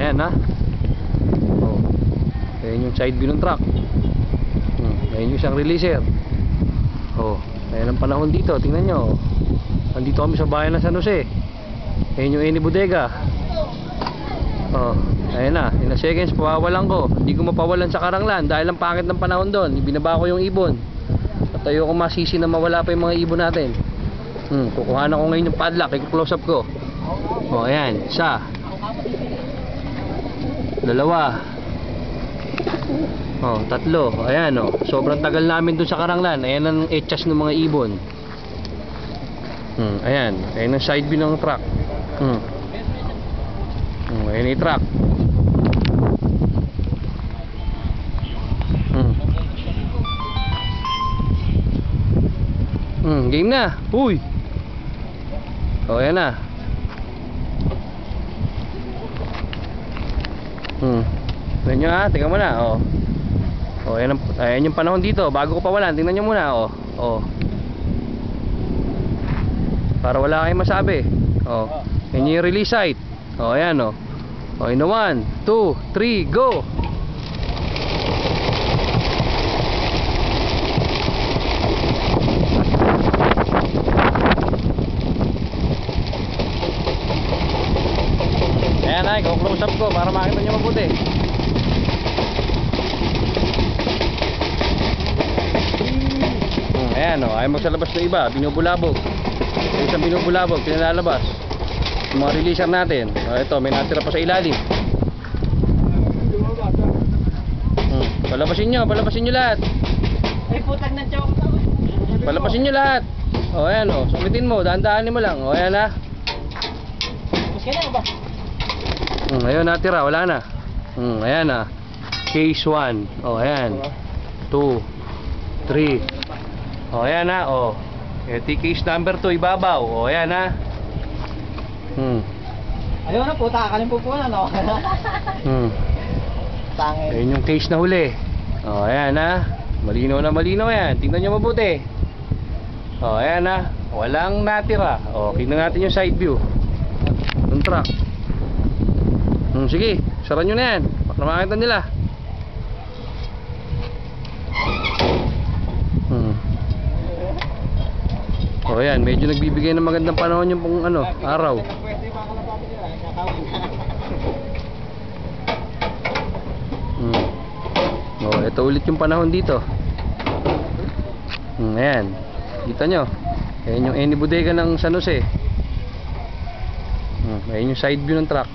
ayan ha. Oh, ayan yung side view ng truck. Ayan yung isang releaser. Oh, ayan ang panahon dito, tingnan nyo. Nandito kami sa bayan ng San Jose. Ayan yung Eni Bodega. Oh, ayan na, in a seconds pawawalan ko. Hindi ko mapawalan sa Karanglan dahil ang pangit ng panahon doon. Ibinaba ko yung ibon at ayoko masisi na mawala pa yung mga ibon natin. Kukuha na ko ngayon yung padlock, i-close up ko. Oh, ayan, isa, dalawa, oh, tatlo. Ayan, oh, sobrang tagal namin dun sa Karanglan. Ayan ang etchas ng mga ibon. Ayan, ayan ang side view ng truck. Ayan yung truck. Game na. Uy. Oh, ayan na. Tingnan nyo ha, tingnan mo na. Oh, oh, ayan yung panahon dito. Bago ko pawalan, tingnan nyo muna. Oh, oh, para wala kayong masabi. Oh, ayan yung release site. Oh, ayan oh. Oh, in 1, 2, 3, go! Ayan ay, close up ko para makita nyo mabuti. Ayan o, ayaw magsalabas na iba, binubulabog. Yung isang binubulabog, pinalalabas yung mga releaser natin. Ito, may natira pa sa ilalim. Palabasin nyo lahat. Ay, putang ng chow. Palabasin nyo lahat. O, ayan o, sumitin mo, dahan-dahanin mo lang. O, ayan ha. Mas kaya ba? Ayun, natira, wala na. Ayan na. Case 1. O, ayan. 2, 3. O, ayan na. O, ito case number 2, ibabaw. O, ayan na. Ayaw na, puta, kakalin po na, no? Tangin. Ayun yung case na huli. O, ayan na. Malinaw na malinaw yan. Tingnan nyo mabuti. O, ayan na. Walang natira. O, tingnan natin yung side view ng truck. Sige, saran nyo na yan para makita nila. O yan, medyo nagbibigay ng magandang panahon yung pong ano, araw. O, ito ulit yung panahon dito. Ayan, kita nyo. Ayan yung Eni Bodega ng San Jose. Ayan yung side view ng truck.